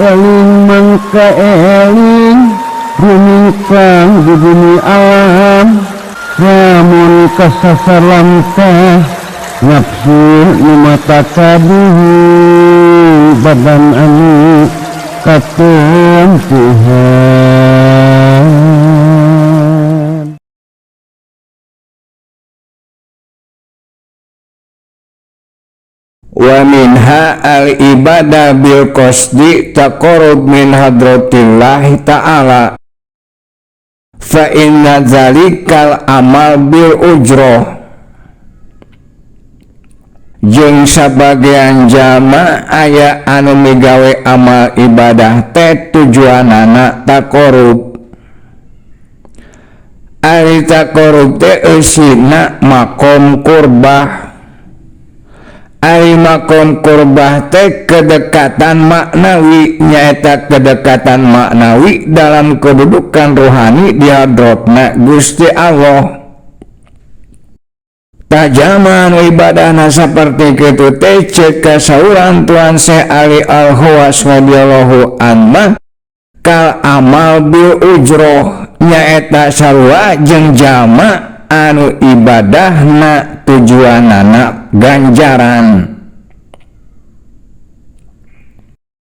eling mangka eling rumikang di bumi alam namun kasasalam teh nafsu nu mata kabuhu badan anu katon Tuhan. Wa minha al ibadah bil qasdi taqarrub min hadratillahi ta'ala fa inna zalikal amal bil ujroh. Jeung sabagian jama aya anu migawe amal ibadah teh tujuanana taqarrub. Ari taqarrub teh eusina makom qurbah. Ari makom qurbah teh kedekatan maknawi, nyaeta kedekatan maknawi dalam kedudukan rohani di hadratna Gusti Allah. Tajaman ibadahna seperti kitu teh ceuk kasauran Tuan Syekh Ali Al-Khawas radhiyallahu anhu kal amal bil ujroh, nyaeta sarua jeung jama anu ibadahna tujuanana ganjaran.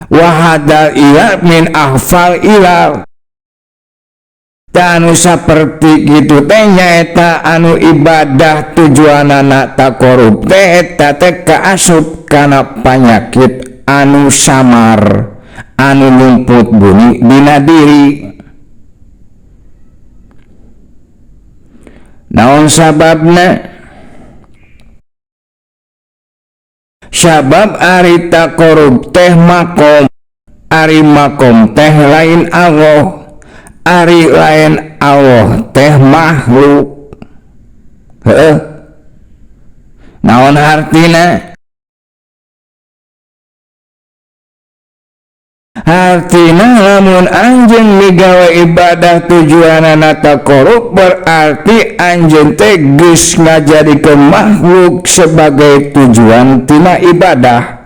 Wahadal ilal min ahfal ilal, anu saperti gitu teh nyaeta anu ibadah tujuanana taqarrub teh eta teh kaasup kana panyakit anu samar anu numput bunyi dina diri. Naon sababna? Sabab ari taqarrub teh makom, ari makom teh lain Allah, ari lain Allah teh makhluk. Naon artina? Artina lamun anjeun migawe ibadah tujuanana taqarrub berarti anjeun teh geus ngajadikeun makhluk sebagai tujuan tina ibadah.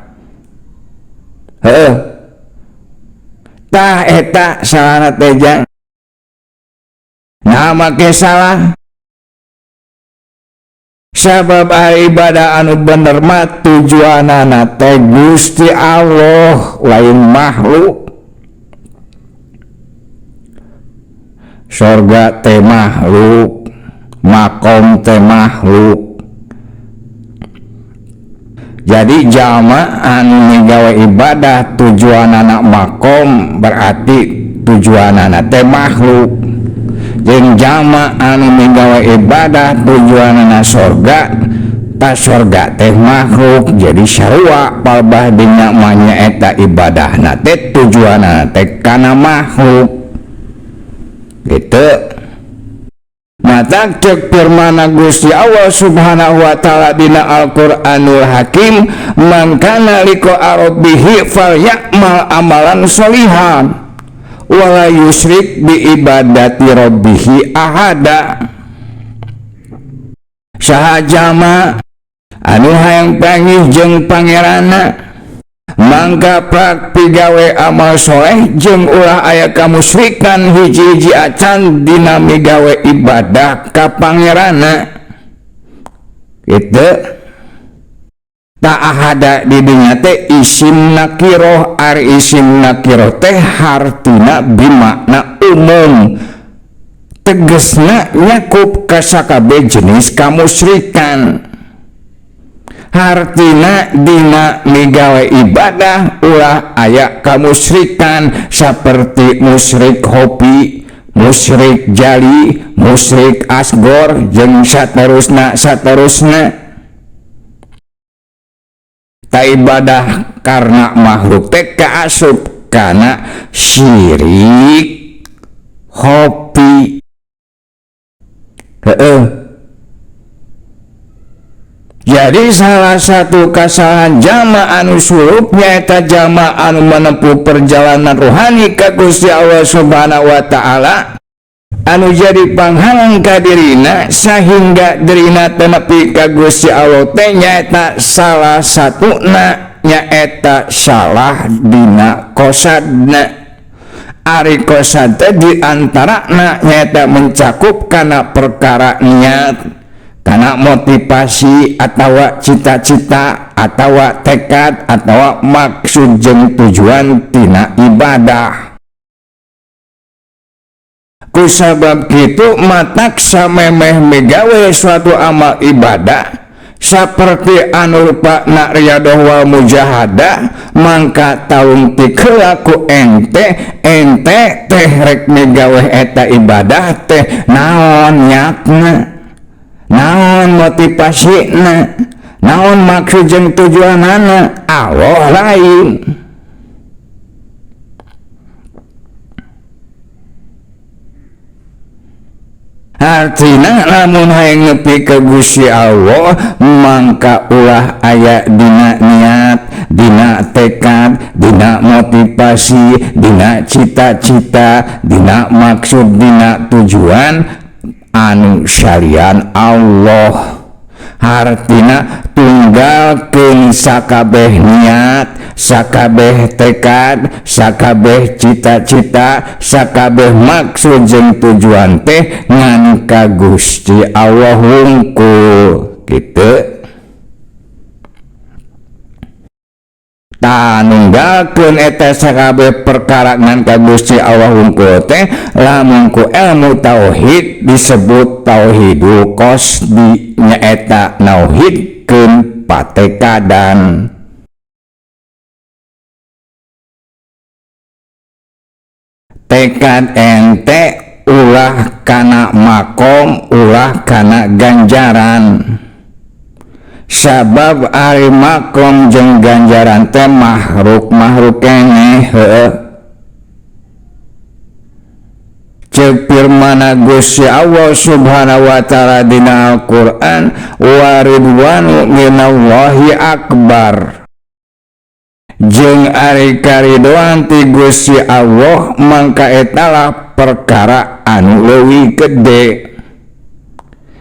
Tah eta salahna teh jang. Nah make salah sabab ibadah anu bener mah tujuanana teh Gusti Allah lain makhluk. Sorga teh makhluk, makom teh makhluk. Jadi jama anu migawe ibadah tujuanana makom berarti tujuanana teh makhluk. Jeung jama anu migawe ibadah tujuanana sorga, ta sorga teh makhluk. Jadi sarua palbah dina manya eta ibadahna teh tujuanana teh kana makhluk. Gitu. Mata cek firman Gusti Allah Subhanahu wa taala dina Al-Qur'anul Hakim, "Man kana liqa rabbih falyamal amalan sholihan wala yusyrik bi ibadati rabbih ahada." Saha jama anu hayang panggih jeung pangeranna mangga prak pigawe amal soleh jeung ulah aya kamusyrikan hiji-hiji acan dina migawe ibadah ka pangeranna. Kitu tak ahada di dinya teh isim nakiroh. Ari isim nakiroh teh hartina bimakna umum, tegesna nyakup ka sakabeh jenis kamusyrikan. Hartina dina migawe ibadah ulah aya kamusyrikan saperti musyrik hopi, musyrik jali, musyrik asgor jeung saterusna. Ta ibadah karena makhluk teh kaasup kana syirik hopi. Jadi salah satu kesalahan jama anu surup nyaeta jama anu menempuh perjalanan rohani ka Gusti Allah Subhanahu wa taala anu jadi panghalang ka dirina sehingga dirina teu nepi ka Gusti Allah teh nyaeta salah satuna nyaeta salah dina kosadna. Ari kosad teh diantarana nyaeta mencakup kana perkara niat, kana motivasi atawa cita-cita atawa tekad atawa maksud jeung tujuan tina ibadah. Kusabab kitu matak samemeh migawe suatu amal ibadah saperti anu rupana riyadhah wal mujahadah, mangka taung pikeula ku ente teh rek migawe eta ibadah teh naon niatna, naon motivasina, naon maksud jeung tujuanana, Allah lain. Artina lamun hayang nepi ka Gusti Allah, mangka ulah aya dina niat, dina tekad, dina motivasi, dina cita-cita, dina maksud, dina tujuan anu syarian Allah. Artina tunggalkeun sakabeh niat, sakabeh tekad, sakabeh cita-cita, sakabeh maksud jeung tujuan teh ngan ka Gusti Allah hungkul kitu. Tanunggalkeun eta sakabeh perkara ngan ka Gusti Allah hungkul teh lamun ku ilmu tauhid disebut tauhidul qasdi, nyaeta nauhidkeun patekadan. Tekad ente ulah kana makom, ulah kana ganjaran. Sabab ari makom jeung ganjaran teh makhluk keneh heueuh. Ceuk firman Gusti Allah Subhanahu wa taala dina Al-Qur'an, wa ridwanu minallahi akbar. Jeung ari karidoan ti Gusti Allah mangka etalah perkara anu leuwih gede.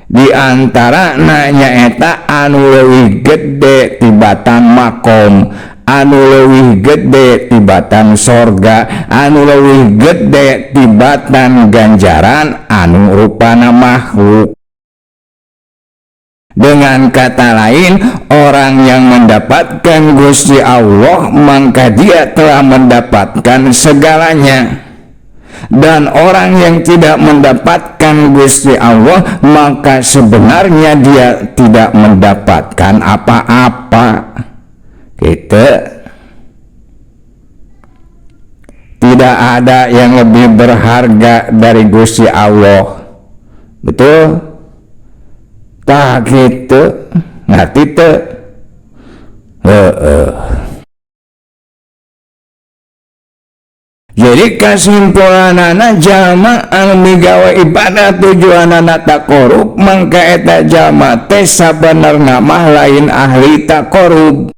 Di antara nyaeta anu leuwih gede tibatan makom, anu leuwih gede tibatan sorga, anu leuwih gede tibatan ganjaran anu rupana makhluk. Dengan kata lain, orang yang mendapatkan Gusti Allah maka dia telah mendapatkan segalanya. Dan orang yang tidak mendapatkan Gusti Allah maka sebenarnya dia tidak mendapatkan apa-apa. Gitu. Tidak ada yang lebih berharga dari Gusti Allah. Betul? Tak gitu. Ngerti tuh? Jadi kesimpulanana jalma anu migawe ibadah tujuanana taqarrub mangka eta jalma teh sabenerna mah lain ahli taqarrub.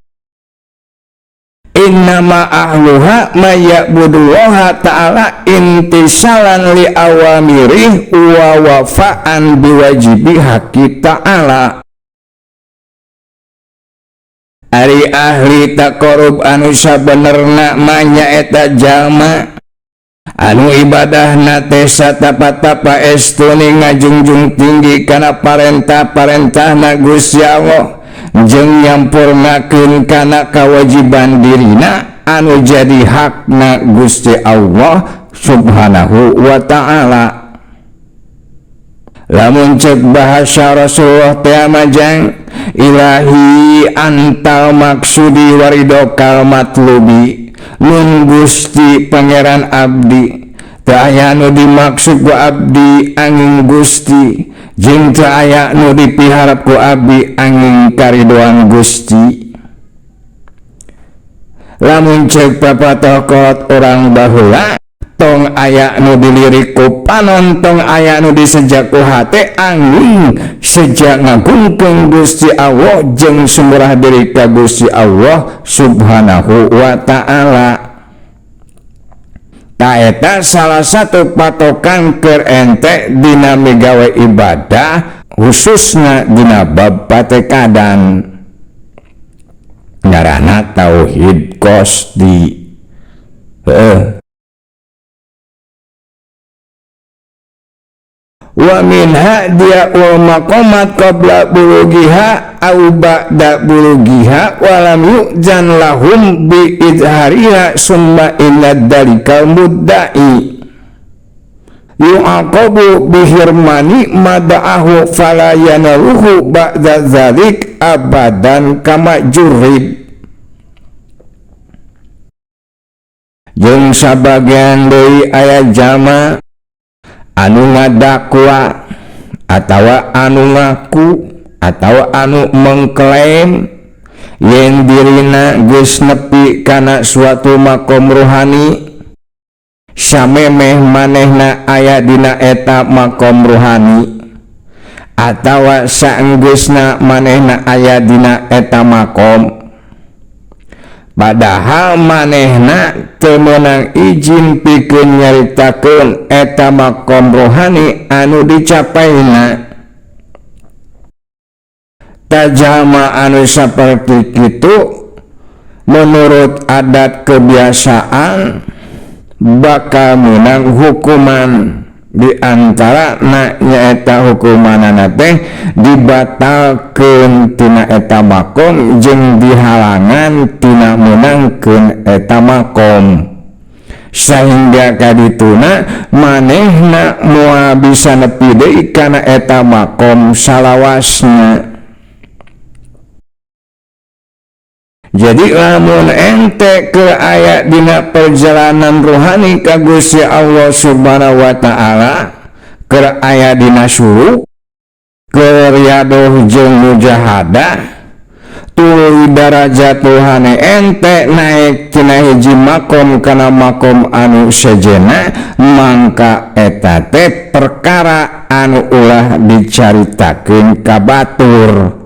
Innama ahluha mayya'budullaha ta'ala intisalan li awamirih wa wafa'an biwajibi haqi ta'ala. Ari ahli taqarrub anu sabenerna mah nyaeta jalma anu ibadahna teh satapa-tapa estuni ngajungjung tinggi kana parentah-parentahna Gusti Allah jeung nyampurnakeun kana kawajiban dirina anu jadi hakna Gusti Allah Subhanahu wa ta'ala. Lamun cek bahasa Rasulullah teh majang ilahi antal maksudi waridokal matlubi, nun Gusti pangeran abdi teu aya nu dimaksud ku abdi angin Gusti, jeung teu aya nu dipiharap ku abdi angin karidoan Gusti. Lamun cek papatokot orang baheula tong aya nu dilirik ku panon, tong aya nu disejak ku hate angin sejak ngagungkeun Gusti Allah jeung sumurah diri ka Gusti Allah Subhanahu wa ta'ala. Ta eta salah satu patokan keur ente dina migawe ibadah khususna dina bab patekadan. ngaranna tauhid qasdi. Wa minha dia wal maqamat qabla bulugiha au ba'da bulugiha walam yu'zan lahum bi izhariha summa illa dalikal mudda'i yu'aqabu bihirmani mada'ahu fala yanaluhu ba'da zalik abadan kama jurib. Jeung sabagian deui aya jalma anu ngadakwa atawa anu ngaku atawa anu mengklaim yen dirina geus nepi kana suatu makom rohani samemeh manehna aya dina eta makom rohani atawa saenggeusna manehna aya dina eta makom, padahal manehna teu meunang izin pikeun nyaritakeun eta makom rohani anu dicapaina. Tajama anu saperti kitu menurut adat kebiasaan bakal meunang hukuman, di antara nyaeta hukumanana teh dibatalkeun tina eta makom jeung dihalangan tina meunangkeun eta makom, sahingga kadituna manehna moal bisa nepi deui kana eta makom salawasna. Jadi lamun ente ke aya dina perjalanan rohani ka Gusti Allah Subhanahu wa taala, keur aya dina syuruk, keur riadoh jeung mujahadah, tuluy darajat rohani ente naik tina hiji makom kana makom anu sejenna, mangka eta teh perkara anu ulah dicaritakeun ka batur,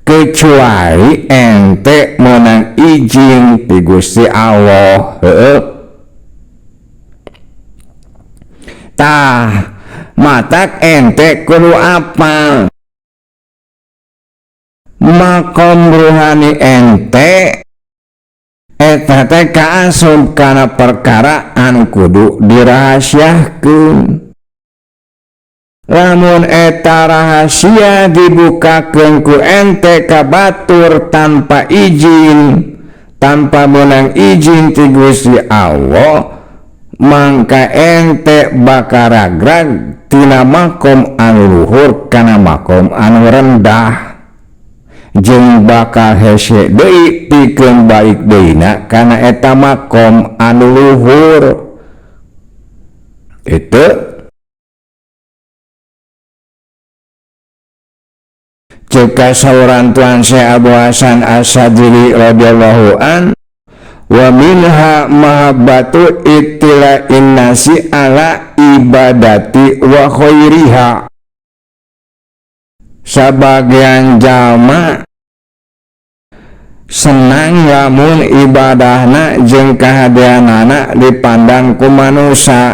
kecuali ente meunang izin ti Gusti Allah. Tah matak ente kudu apal makom rohani ente eta teh kaasup kana perkara anu kudu dirahasiakeun. Lamun eta rahasia dibukakeun ku ente ka batur tanpa izin, tanpa meunang izin ti Gusti Allah, mangka ente bakal ragrag tina makom anu luhur kana makom anu rendah, jeung bakal hese deui pikeun balik deuna kana eta makom anu luhur. Itu ceka sauran Tuan Syekh Abu Hasan As-Sadili radhiyallahu an, wa minha mahabbatu ittila'in nasi ala ibadati wa khairiha. Sabagian jalma senang lamun ibadahna jeung kahadeanana dipandang ku manusia,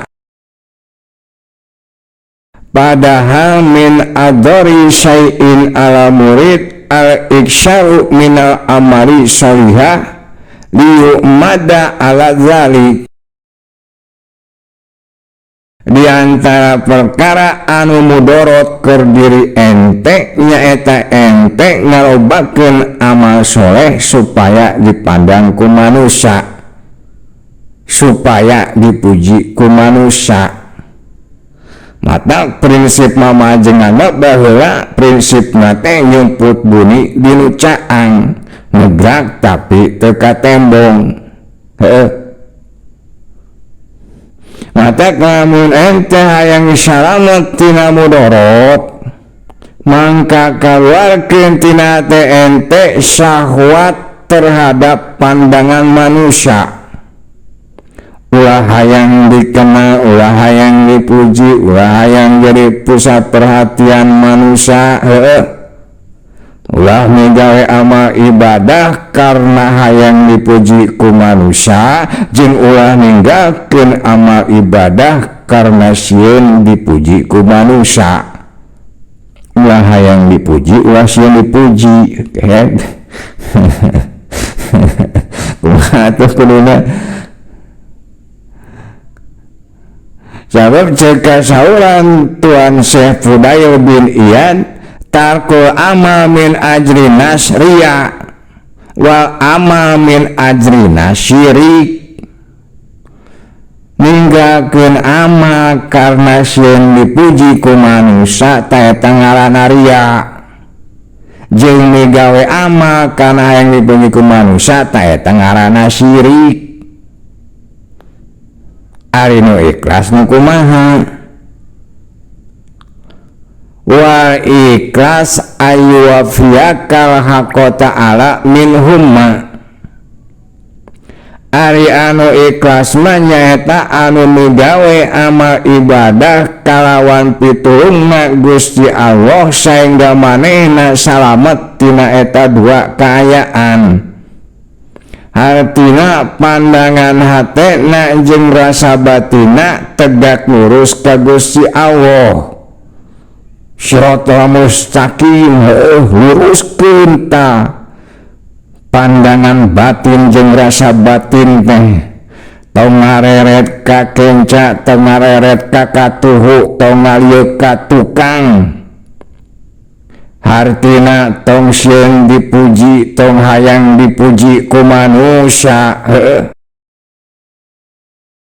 padahal min adori syai'in ala murid al-iksyaru minal amali sholihah liyu'mada ala zalik. Di antara perkara anu mudorot keur diri ente nyaeta ente ngarobakeun amal soleh supaya dipandang ku manusia, supaya dipuji ku manusia. Mata prinsip mamajengana baheula prinsip nate nyumput bunyi dinu caang, ngegrak tapi teka tembong. Mata lamun ente hayang salamet tina mudorot, mangka kaluarkeun tina teh ente syahwat terhadap pandangan manusia. Ulah hayang dikenal, ulah hayang dipuji, ulah hayang jadi pusat perhatian manusia. Ulah migawe amal ibadah karena hayang dipuji ku manusia, jeung ulah ninggalkeun amal ibadah karena sieun dipuji ku manusia. Ulah hayang dipuji, ulah sieun dipuji. kumaha atuh kuduna sabab cek sauran Tuan Syekh Fudail bin Iyad tarkul amal min ajrinas riya wal amal min ajrinas syirik ninggalkeun amal karena sieun dipuji ku manusia taeta ngaranna riya jeung migawe amal kana yang dipuji ku manusia taeta ngaranna syirik. Ari nu ikhlas nu kumaha wa ikhlas ayyuwafiyakal haqqa ta'ala minhumma ari anu ikhlas mah nyaeta anu migawe amal ibadah kalawan pitulungna Gusti Allah saengga manehna salamet tina eta dua kaayaan. Artina pandangan hatena jeung rasa batina tegak lurus ka Gusti Allah. Siratal mustaqim luruskeun ta pandangan batin jeung rasa batin teh. Tong ngareret ka kenca, tong ngareret ka katuhu, tong ngalieu ka tukang. Hartina tong sieun dipuji, tong hayang dipuji ku manusia.